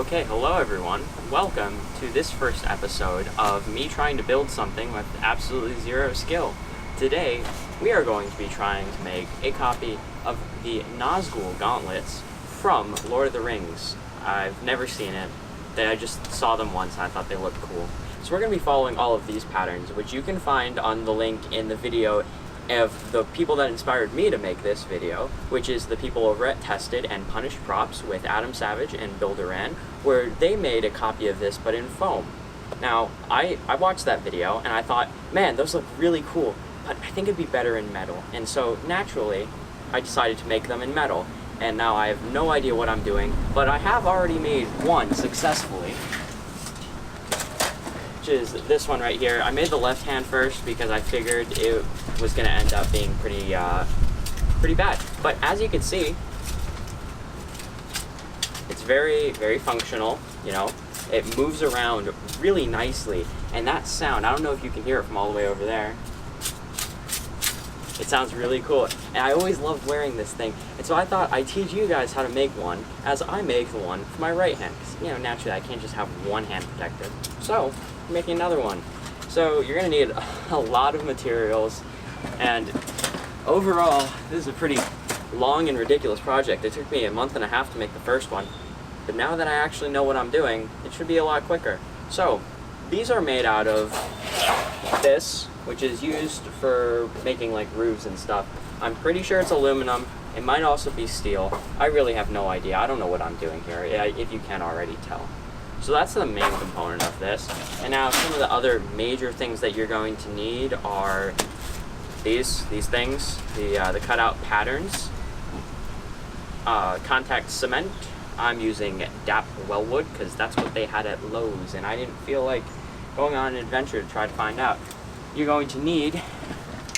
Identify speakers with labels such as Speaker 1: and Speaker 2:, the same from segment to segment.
Speaker 1: Okay, hello everyone. Welcome to this first episode of me trying to build something with absolutely zero skill. Today, we are going to be trying to make a copy of the Nazgul Gauntlets from Lord of the Rings. I've never seen it. I just saw them once and I thought they looked cool. So we're going to be following all of these patterns, which you can find on the link in the video of the people that inspired me to make this video, which is the people over at Tested and Punished Props with Adam Savage and Bill Duran, where they made a copy of this but in foam. Now, I watched that video and I thought, man, those look really cool, but I think it'd be better in metal. And so naturally, I decided to make them in metal. And now I have no idea what I'm doing, but I have already made one successfully, which is this one right here. I made the left hand first because I figured it was going to end up being pretty bad. But as you can see, it's very, very functional, you know. It moves around really nicely, and that sound, I don't know if you can hear it from all the way over there. It sounds really cool, and I always loved wearing this thing, and so I thought I'd teach you guys how to make one as I make the one for my right hand, because, you know, naturally I can't just have one hand protected. So, I'm making another one. So, you're going to need a lot of materials, and overall, this is a pretty long and ridiculous project. It took me a month and a half to make the first one, but now that I actually know what I'm doing, it should be a lot quicker. So, these are made out of this, which is used for making like roofs and stuff. I'm pretty sure it's aluminum. It might also be steel. I really have no idea. I don't know what I'm doing here, if you can already tell. So that's the main component of this. And now some of the other major things that you're going to need are these things, the cutout patterns, contact cement. I'm using DAP Wellwood because that's what they had at Lowe's, and I didn't feel like going on an adventure to try to find out. You're going to need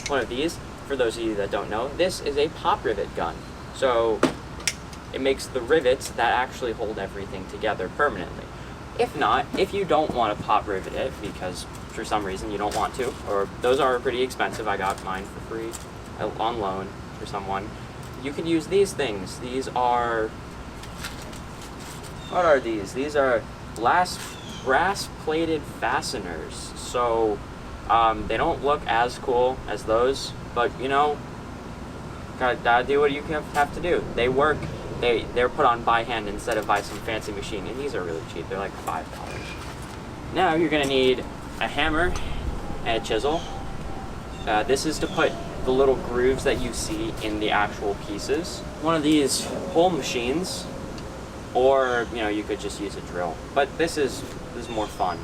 Speaker 1: one of these. For those of you that don't know, this is a pop rivet gun. So it makes the rivets that actually hold everything together permanently. If not, if you don't want to pop rivet it because for some reason you don't want to, or those are pretty expensive, I got mine for free on loan for someone, you could use these things. These are, what are these? These are brass plated fasteners. So they don't look as cool as those, but you know, gotta do what you have to do. They work. They're put on by hand instead of by some fancy machine, and these are really cheap. They're like $5. Now you're gonna need a hammer and a chisel. This is to put the little grooves that you see in the actual pieces. One of these hole machines, or you know, you could just use a drill. But this is more fun.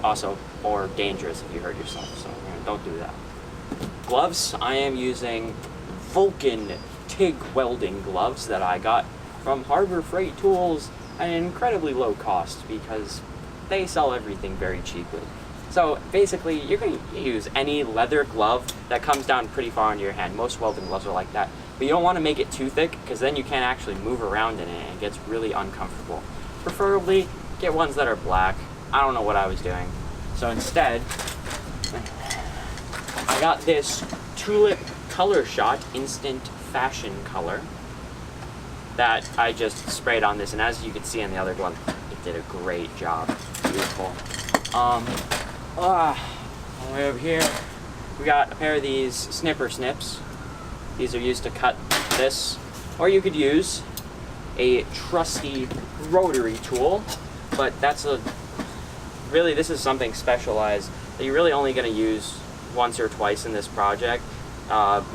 Speaker 1: Also, or dangerous if you hurt yourself, so you know, don't do that. Gloves, I am using Vulcan TIG welding gloves that I got from Harbor Freight Tools at an incredibly low cost because they sell everything very cheaply. So basically, you're going to use any leather glove that comes down pretty far on your hand. Most welding gloves are like that. But you don't want to make it too thick because then you can't actually move around in it and it gets really uncomfortable. Preferably, get ones that are black. I don't know what I was doing. So instead, I got this Tulip Color Shot Instant Fashion Color that I just sprayed on this, and as you can see on the other glove, it did a great job. Beautiful. All the way over here, we got a pair of these snipper snips. These are used to cut this, or you could use a trusty rotary tool, but really this is something specialized that you're really only going to use once or twice in this project,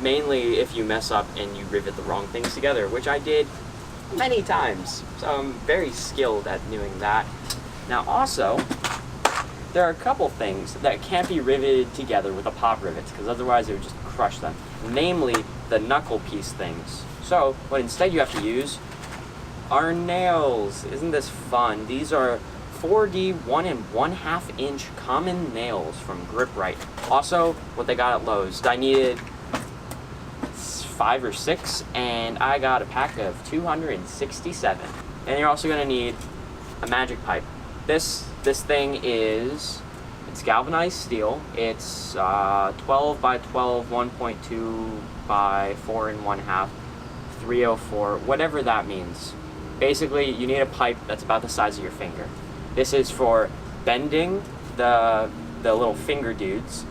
Speaker 1: mainly if you mess up and you rivet the wrong things together, which I did many times, so I'm very skilled at doing that. Now also, there are a couple things that can't be riveted together with the pop rivets, because otherwise it would just crush them, namely the knuckle piece things. So what instead you have to use are nails. Isn't this fun? These are 4D 1 1/2 inch common nails from Grip Right. Also, what they got at Lowe's, I needed 5 or 6, and I got a pack of 267. And you're also going to need a magic pipe. This thing it's galvanized steel. It's 12 by 12, 1.2 by 4 1/2, 304, whatever that means. Basically, you need a pipe that's about the size of your finger. This is for bending the little finger dudes.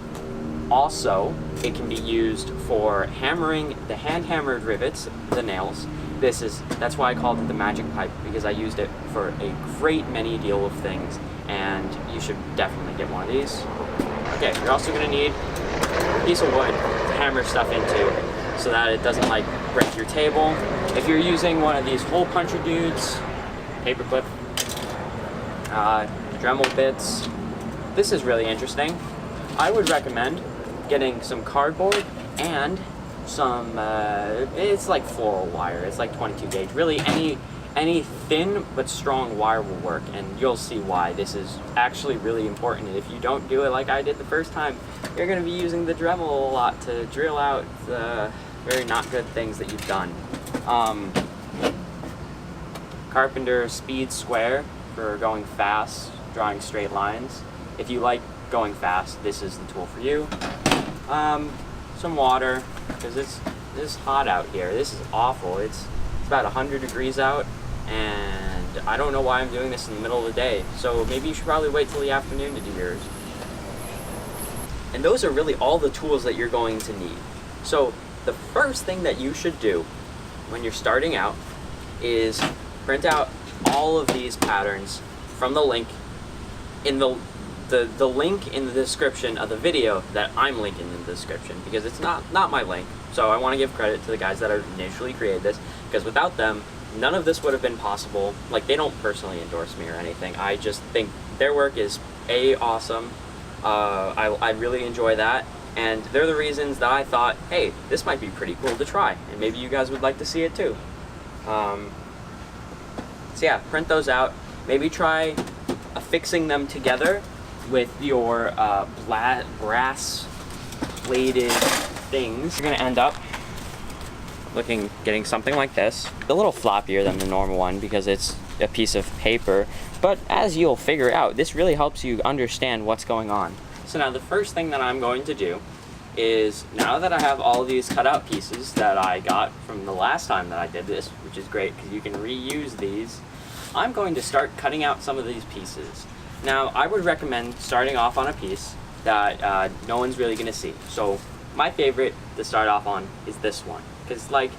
Speaker 1: Also, it can be used for hammering the hand-hammered rivets, the nails. That's why I called it the magic pipe, because I used it for a great many deal of things, and you should definitely get one of these. Okay, you're also going to need a piece of wood to hammer stuff into so that it doesn't like break your table. If you're using one of these hole puncher dudes, paperclip, Dremel bits, this is really interesting. I would recommend getting some cardboard and some, it's like floral wire, it's like 22 gauge. Really, any thin but strong wire will work, and you'll see why this is actually really important. And if you don't do it like I did the first time, you're going to be using the Dremel a lot to drill out the very not good things that you've done. Carpenter speed square for going fast, drawing straight lines. If you like going fast, this is the tool for you. Some water, because it's hot out here. This is awful. It's about 100 degrees out, and I don't know why I'm doing this in the middle of the day. So maybe you should probably wait till the afternoon to do yours. And those are really all the tools that you're going to need. So the first thing that you should do when you're starting out is print out all of these patterns from the link in the link in the description of the video that I'm linking in the description, because it's not my link. So I want to give credit to the guys that initially created this, because without them, none of this would have been possible. Like, they don't personally endorse me or anything. I just think their work is awesome. I really enjoy that, and they're the reasons that I thought, hey, this might be pretty cool to try, and maybe you guys would like to see it too. So yeah, print those out. Maybe try affixing them together with your brass plated things. You're gonna end up getting something like this. A little floppier than the normal one because it's a piece of paper, but as you'll figure out, this really helps you understand what's going on. So now the first thing that I'm going to do is, now that I have all of these cut out pieces that I got from the last time that I did this, which is great because you can reuse these, I'm going to start cutting out some of these pieces. Now, I would recommend starting off on a piece that no one's really going to see. So my favorite to start off on is this one, because, like,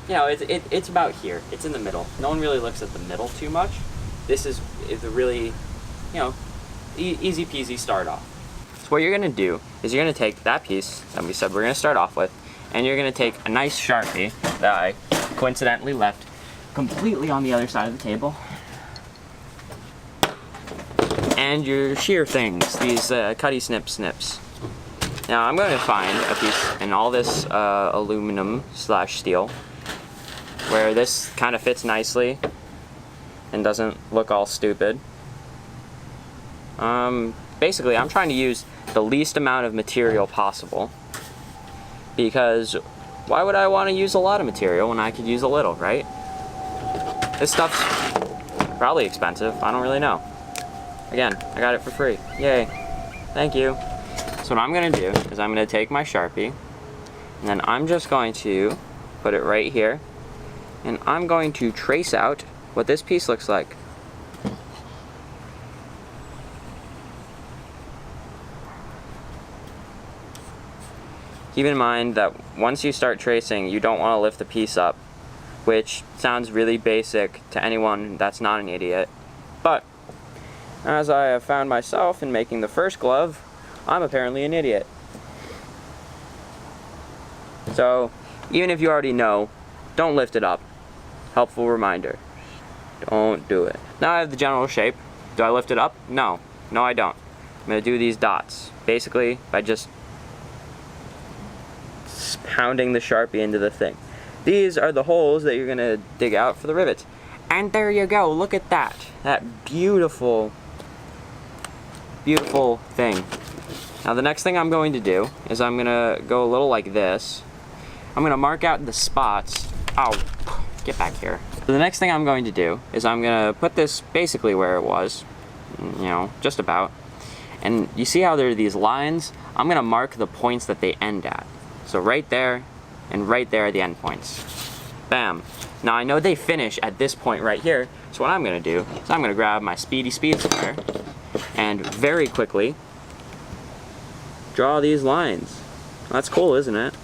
Speaker 1: you know, it's about here. It's in the middle. No one really looks at the middle too much. This is a really, you know, easy peasy start off. So what you're going to do is you're going to take that piece that we said we're going to start off with, and you're going to take a nice Sharpie that I coincidentally left completely on the other side of the table, and your shear things, these cutty snips. Now I'm going to find a piece in all this aluminum / steel where this kind of fits nicely and doesn't look all stupid. Basically, I'm trying to use the least amount of material possible, because why would I want to use a lot of material when I could use a little, right? This stuff's probably expensive, I don't really know. Again, I got it for free. Yay. Thank you. So what I'm going to do is I'm going to take my Sharpie, and then I'm just going to put it right here, and I'm going to trace out what this piece looks like. Keep in mind that once you start tracing, you don't want to lift the piece up, which sounds really basic to anyone that's not an idiot, but as I have found myself in making the first glove, I'm apparently an idiot. So, even if you already know, don't lift it up. Helpful reminder. Don't do it. Now I have the general shape. Do I lift it up? No. No, I don't. I'm going to do these dots, basically by just pounding the Sharpie into the thing. These are the holes that you're going to dig out for the rivets. And there you go. Look at that. That beautiful thing. Now the next thing I'm going to do is I'm going to go a little like this. I'm going to mark out the spots. Oh, get back here. So the next thing I'm going to do is I'm going to put this basically where it was, you know, just about. And you see how there are these lines? I'm going to mark the points that they end at. So right there and right there are the end points. Bam. Now I know they finish at this point right here, so what I'm gonna do is I'm gonna grab my speed square and very quickly draw these lines. That's cool, isn't it?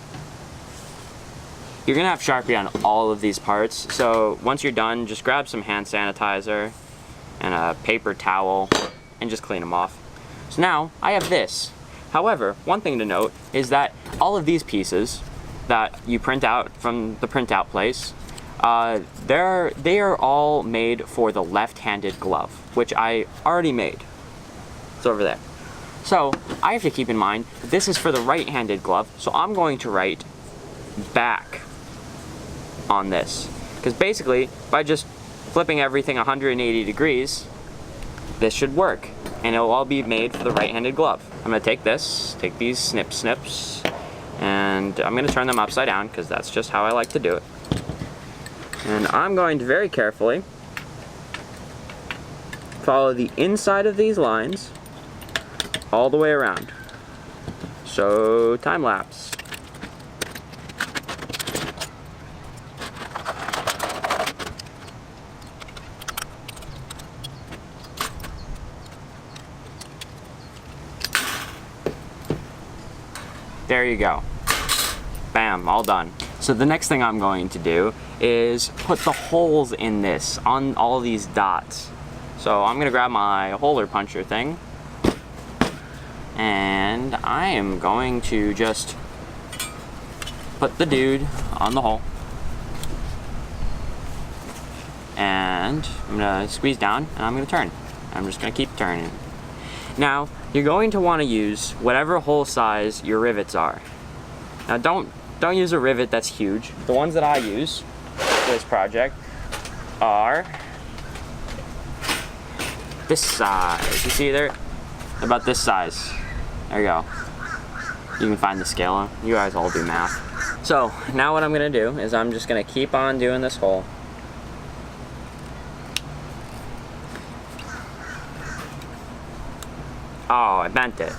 Speaker 1: You're gonna have Sharpie on all of these parts, so once you're done, just grab some hand sanitizer and a paper towel and just clean them off. So now I have this. However, one thing to note is that all of these pieces that you print out from the printout place, they are all made for the left-handed glove, which I already made. It's over there. So I have to keep in mind that this is for the right-handed glove, so I'm going to write back on this. Because basically, by just flipping everything 180 degrees, this should work, and it'll all be made for the right-handed glove. I'm gonna take these snips, and I'm gonna turn them upside down because that's just how I like to do it. And I'm going to very carefully follow the inside of these lines all the way around. So, time lapse. There you go. Bam, all done. So the next thing I'm going to do is put the holes in this on all these dots. So I'm gonna grab my holer puncher thing, and I am going to just put the dude on the hole. And I'm gonna squeeze down and I'm gonna turn. I'm just gonna keep turning. Now, you're going to want to use whatever hole size your rivets are. Now don't use a rivet that's huge. The ones that I use for this project are this size. You see there? About this size. There you go. You can find the scale. You guys all do math. So, now what I'm going to do is I'm just going to keep on doing this hole. Oh, I bent it.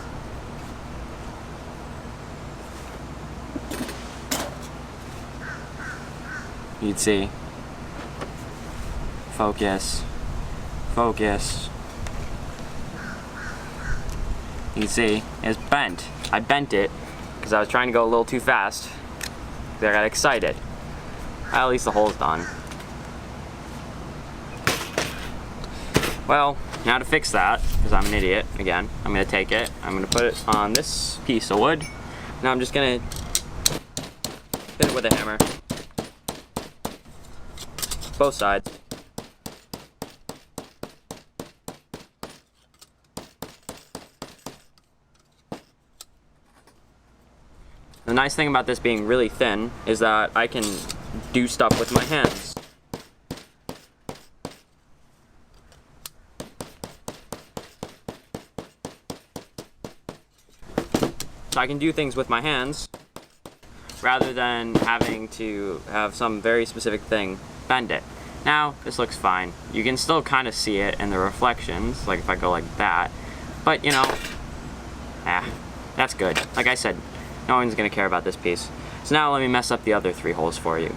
Speaker 1: You'd see. Focus. Focus. You can see, it's bent. I bent it because I was trying to go a little too fast. I got excited. At least the hole's done. Well, now to fix that, because I'm an idiot, again, I'm going to take it, I'm going to put it on this piece of wood. Now I'm just going to hit it with a hammer. Both sides. The nice thing about this being really thin is that I can do stuff with my hands. So I can do things with my hands rather than having to have some very specific thing bend it. Now, this looks fine. You can still kind of see it in the reflections, like if I go like that. But, you know, that's good. Like I said, no one's gonna care about this piece. So now let me mess up the other 3 holes for you.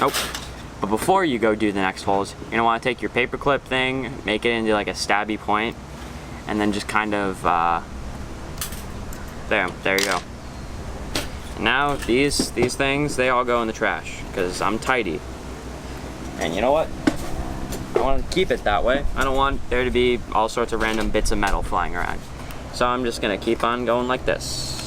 Speaker 1: Nope. But before you go do the next holes, you're gonna wanna take your paper clip thing, make it into like a stabby point, and then just kind of, there you go. And now these things, they all go in the trash, because I'm tidy. And you know what? I want to keep it that way. I don't want there to be all sorts of random bits of metal flying around. So I'm just gonna keep on going like this.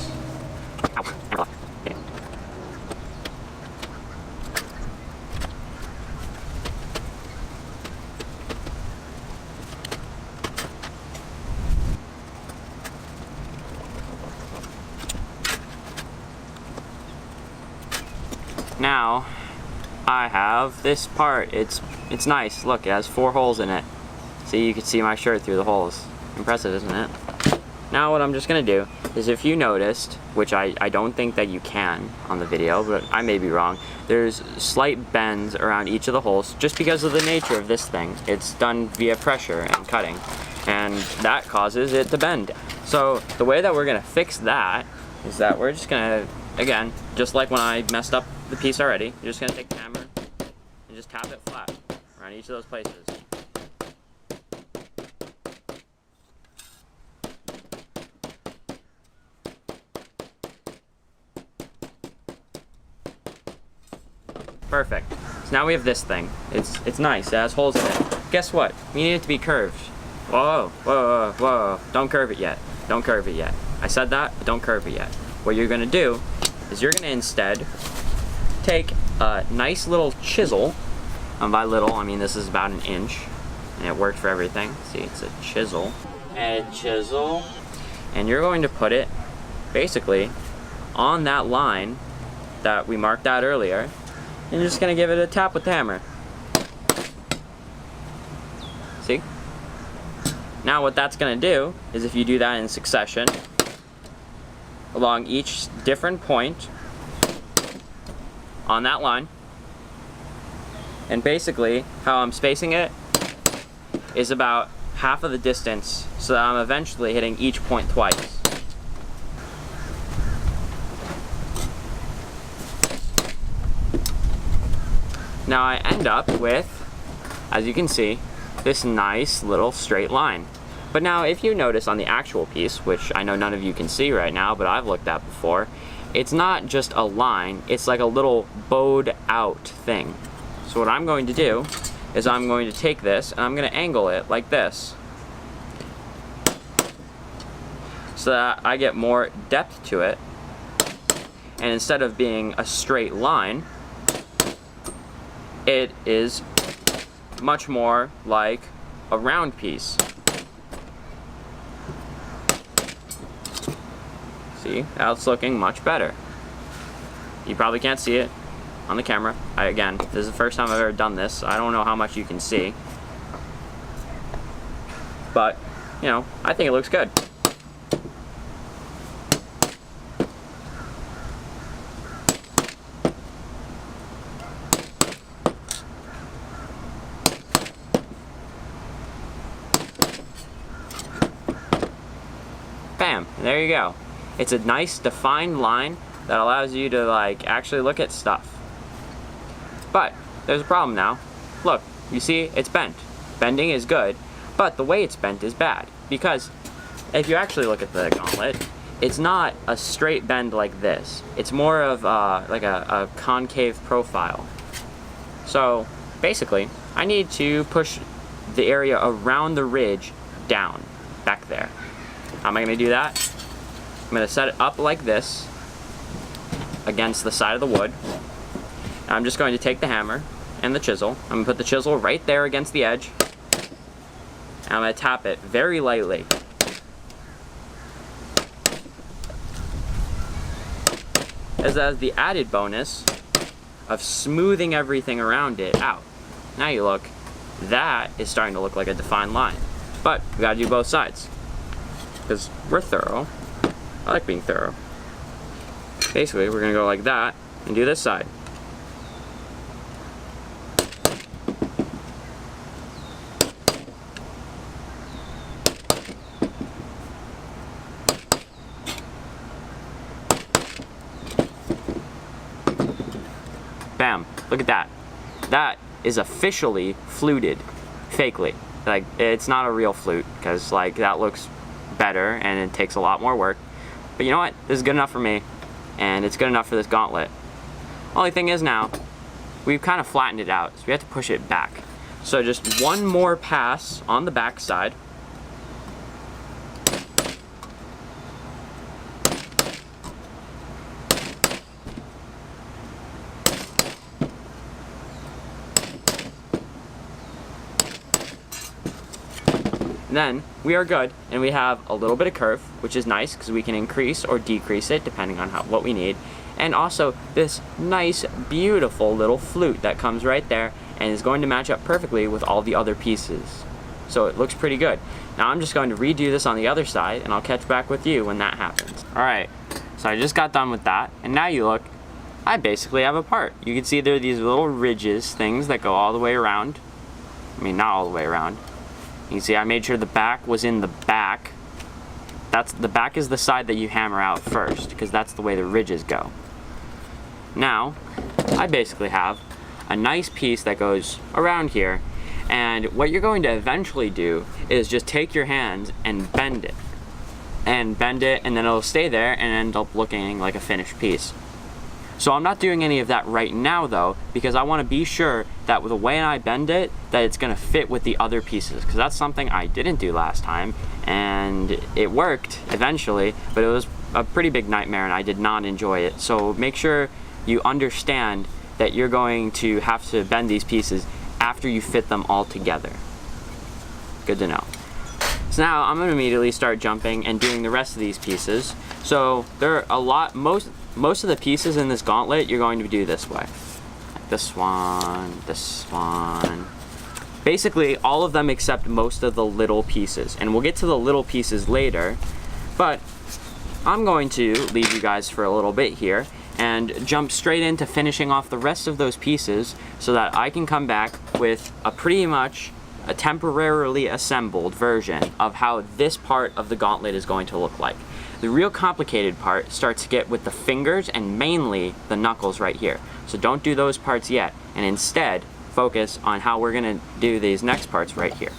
Speaker 1: Now I have this part. It's nice. Look, it has 4 holes in it. See, you can see my shirt through the holes. Impressive, isn't it? Now what I'm just gonna do is, if you noticed, which I don't think that you can on the video, but I may be wrong, there's slight bends around each of the holes just because of the nature of this thing. It's done via pressure and cutting, and that causes it to bend. So the way that we're gonna fix that is that we're just gonna, again, just like when I messed up the piece already, you're just gonna take the hammer and just tap it flat around each of those places. Perfect. So now we have this thing. It's nice. It has holes in it. Guess what? We need it to be curved. Whoa, whoa, whoa. Don't curve it yet. Don't curve it yet. I said that, but don't curve it yet. What you're gonna do is you're gonna instead take a nice little chisel, and by little, I mean this is about 1 inch, and it worked for everything. See, it's a chisel. And chisel. And you're going to put it, basically, on that line that we marked out earlier, and you're just gonna give it a tap with the hammer. See? Now what that's gonna do is if you do that in succession, along each different point on that line, and basically how I'm spacing it is about half of the distance so that I'm eventually hitting each point twice. Now I end up with, as you can see, this nice little straight line. But now if you notice on the actual piece, which I know none of you can see right now, but I've looked at before, it's not just a line, it's like a little bowed out thing. So what I'm going to do is I'm going to take this and I'm going to angle it like this, so that I get more depth to it, and instead of being a straight line, it is much more like a round piece. See, now it's looking much better. You probably can't see it on the camera. Again, this is the first time I've ever done this, so I don't know how much you can see. But, you know, I think it looks good. Bam, there you go. It's a nice defined line that allows you to like actually look at stuff. But there's a problem now. Look, you see it's bent. Bending is good, but the way it's bent is bad, because if you actually look at the gauntlet, it's not a straight bend like this. It's more of like a concave profile. So basically, I need to push the area around the ridge down, back there. How am I going to do that? I'm going to set it up like this against the side of the wood. And I'm just going to take the hammer and the chisel. I'm going to put the chisel right there against the edge. And I'm going to tap it very lightly. As that has the added bonus of smoothing everything around it out. Now you look, that is starting to look like a defined line. But we got to do both sides, because we're thorough. I like being thorough. Basically, we're gonna go like that and do this side. Bam, look at that. That is officially fluted, fakely. Like, it's not a real flute, because like that looks better and it takes a lot more work. But you know what? This is good enough for me, and it's good enough for this gauntlet. Only thing is now, we've kind of flattened it out, so we have to push it back. So just one more pass on the back side. Then we are good, and we have a little bit of curve, which is nice because we can increase or decrease it depending on what we need. And also this nice, beautiful little flute that comes right there and is going to match up perfectly with all the other pieces. So it looks pretty good. Now I'm just going to redo this on the other side, and I'll catch back with you when that happens. Alright, so I just got done with that, and now you look, I basically have a part. You can see there are these little ridges, things that go all the way around. I mean, not all the way around. You can see I made sure the back was in the back. That's the back is the side that you hammer out first, because that's the way the ridges go. Now, I basically have a nice piece that goes around here, and what you're going to eventually do is just take your hand and bend it, and then it'll stay there and end up looking like a finished piece. So I'm not doing any of that right now though, because I want to be sure that with the way I bend it, that it's going to fit with the other pieces, because that's something I didn't do last time, and it worked eventually, but it was a pretty big nightmare and I did not enjoy it. So make sure you understand that you're going to have to bend these pieces after you fit them all together. Good to know. So now I'm going to immediately start jumping and doing the rest of these pieces. So there are a lot, most of the pieces in this gauntlet you're going to do this way. Like this one. Basically all of them except most of the little pieces. And we'll get to the little pieces later, but I'm going to leave you guys for a little bit here and jump straight into finishing off the rest of those pieces so that I can come back with a pretty much a temporarily assembled version of how this part of the gauntlet is going to look like. The real complicated part starts to get with the fingers and mainly the knuckles right here. So don't do those parts yet, and instead focus on how we're gonna do these next parts right here.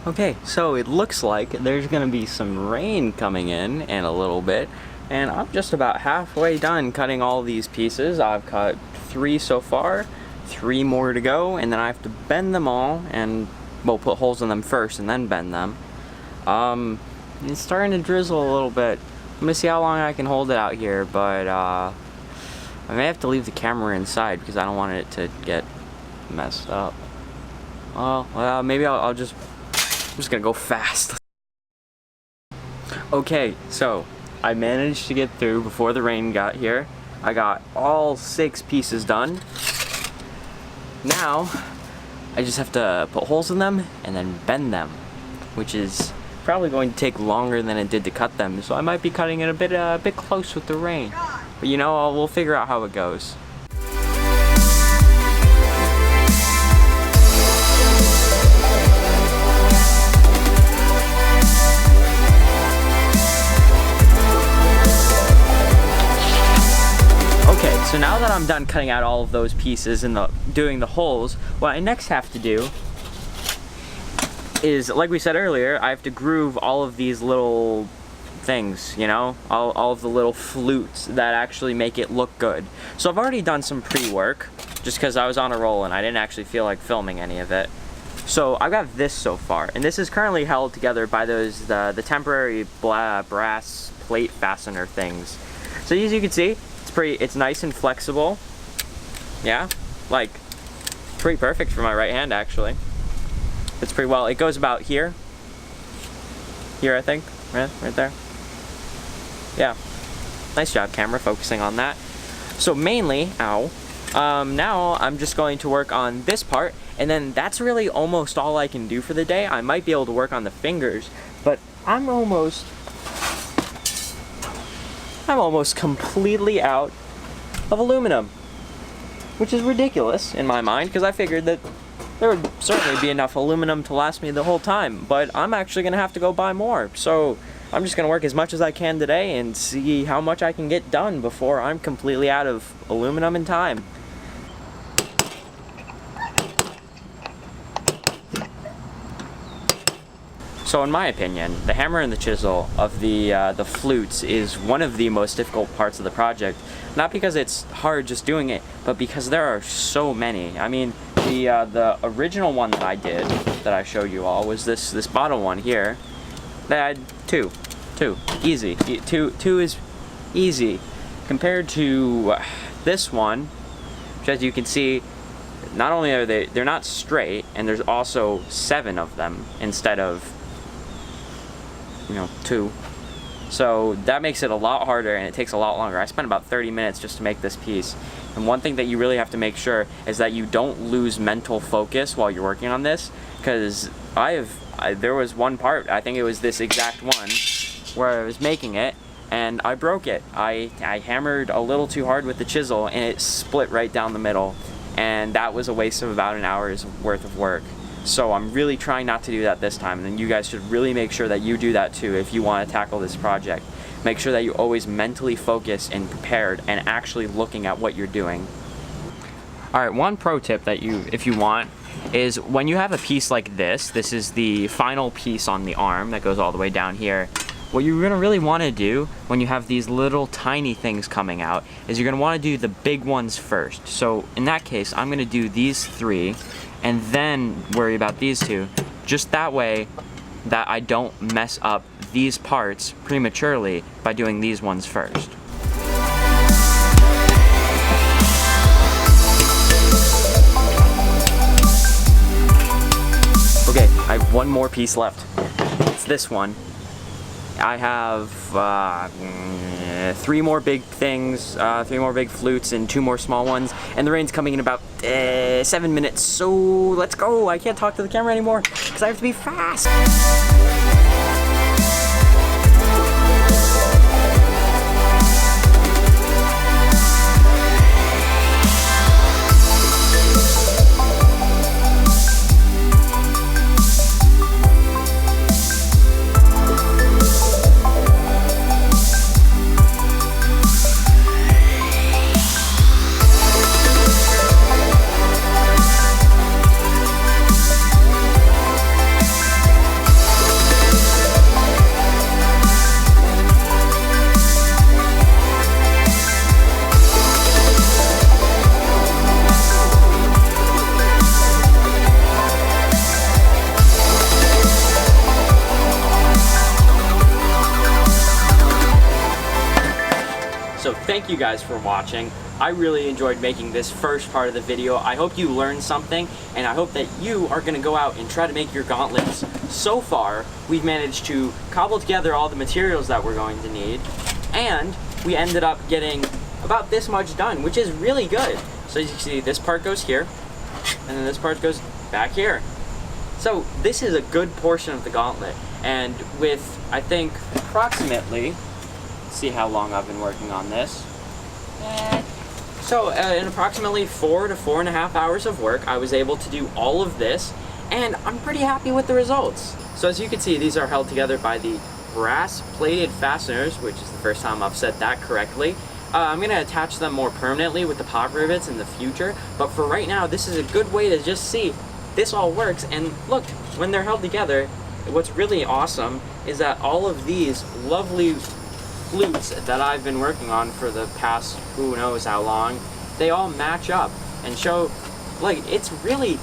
Speaker 1: Okay, so it looks like there's gonna be some rain coming in a little bit, and I'm just about halfway done cutting all these pieces. I've cut 3 so far, 3 more to go, and then I have to bend them all and, well, put holes in them first and then bend them. It's starting to drizzle a little bit. I'm gonna see how long I can hold it out here, but I may have to leave the camera inside because I don't want it to get messed up. Well, maybe I'm just gonna go fast. Okay, so I managed to get through before the rain got here. I got all 6 pieces done. Now I just have to put holes in them and then bend them, which is probably going to take longer than it did to cut them, so I might be cutting it a bit close with the rain, but you know, we'll figure out how it goes. So now that I'm done cutting out all of those pieces and doing the holes, what I next have to do is, like we said earlier, I have to groove all of these little things, you know, all of the little flutes that actually make it look good. So I've already done some pre-work just because I was on a roll and I didn't actually feel like filming any of it. So I've got this so far, and this is currently held together by those the temporary brass plate fastener things. So as you can see, it's nice and flexible. Yeah, like pretty perfect for my right hand actually. It's pretty well. It goes about here, I think, right there. Yeah, nice job camera focusing on that. So mainly, now I'm just going to work on this part, and then that's really almost all I can do for the day. I might be able to work on the fingers, but I'm almost completely out of aluminum, which is ridiculous in my mind because I figured that there would certainly be enough aluminum to last me the whole time, but I'm actually gonna have to go buy more. So I'm just gonna work as much as I can today and see how much I can get done before I'm completely out of aluminum in time. So in my opinion, the hammer and the chisel of the flutes is one of the most difficult parts of the project. Not because it's hard just doing it, but because there are so many. I mean, the original one that I did, that I showed you all, was this bottom one here. That had two, easy. Two is easy compared to this one. As you can see, not only are they're not straight, and there's also 7 of them instead of, you know, 2. So that makes it a lot harder, and it takes a lot longer. I spent about 30 minutes just to make this piece. And one thing that you really have to make sure is that you don't lose mental focus while you're working on this, because there was one part, I think it was this exact one, where I was making it, and I broke it. I hammered a little too hard with the chisel, and it split right down the middle, and that was a waste of about an hour's worth of work. So I'm really trying not to do that this time, and then you guys should really make sure that you do that too if you want to tackle this project. Make sure that you always mentally focus and prepared and actually looking at what you're doing. Alright, one pro tip that if you want, is when you have a piece like this is the final piece on the arm that goes all the way down here. What you're going to really want to do when you have these little tiny things coming out is you're going to want to do the big ones first. So in that case, I'm going to do these 3 and then worry about these 2, just that way that I don't mess up these parts prematurely by doing these ones first. Okay, I have one more piece left. It's this one. I have 3 more big things, 3 more big flutes and 2 more small ones, and the rain's coming in about 7 minutes, so let's go. I can't talk to the camera anymore because I have to be fast. So thank you guys for watching. I really enjoyed making this first part of the video. I hope you learned something, and I hope that you are going to go out and try to make your gauntlets. So far, we've managed to cobble together all the materials that we're going to need, and we ended up getting about this much done, which is really good. So as you can see, this part goes here, and then this part goes back here. So this is a good portion of the gauntlet, and with, I think, approximately, see how long I've been working on this. So in approximately 4 to 4.5 hours of work, I was able to do all of this, and I'm pretty happy with the results. So as you can see, these are held together by the brass plated fasteners, which is the first time I've said that correctly. I'm going to attach them more permanently with the pop rivets in the future, but for right now, this is a good way to just see this all works. And look, when they're held together, what's really awesome is that all of these lovely flutes that I've been working on for the past who knows how long, they all match up and show, like, it's really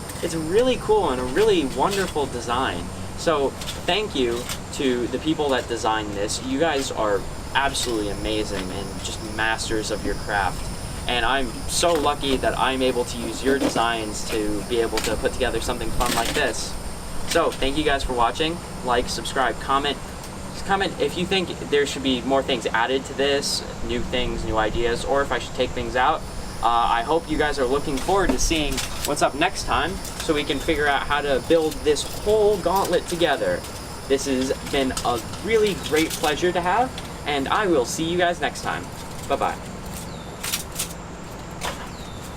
Speaker 1: cool and a really wonderful design. So thank you to the people that designed this. You guys are absolutely amazing and just masters of your craft, and I'm so lucky that I'm able to use your designs to be able to put together something fun like this. So thank you guys for watching. Like, subscribe, comment. Comment if you think there should be more things added to this, new things, new ideas, or if I should take things out. I hope you guys are looking forward to seeing what's up next time, so we can figure out how to build this whole gauntlet together. This has been a really great pleasure to have, and I will see you guys next time. Bye-bye.